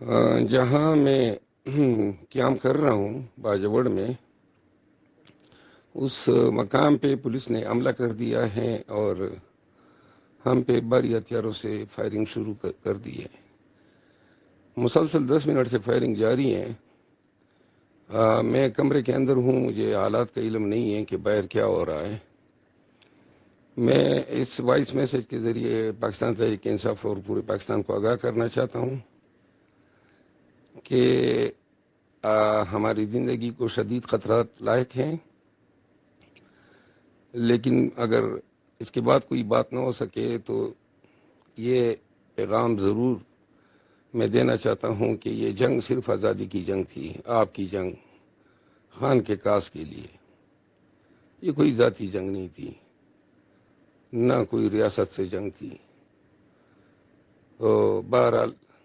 جہاں میں قیام کر رہا ہوں باجوڑ میں، اس مقام پہ پولیس نے حملہ کر دیا ہے اور ہم پہ بھاری ہتھیاروں سے فائرنگ شروع کر دی ہے۔ مسلسل 10 منٹ سے فائرنگ جاری ہے۔ میں کمرے کے اندر ہوں، مجھے حالات کا علم نہیں ہے کہ باہر کیا ہو رہا ہے۔ میں اس وائس میسج کے ذریعے پاکستان تحریک انصاف اور پورے پاکستان کو آگاہ کرنا چاہتا ہوں کہ ہماری زندگی کو شدید خطرات لاحق ہیں، لیکن اگر اس کے بعد کوئی بات نہ ہو سکے تو یہ پیغام ضرور میں دینا چاہتا ہوں کہ یہ جنگ صرف آزادی کی جنگ تھی، آپ کی جنگ، خان کے کاس کے لیے۔ یہ کوئی ذاتی جنگ نہیں تھی، نہ کوئی ریاست سے جنگ تھی۔ بہرحال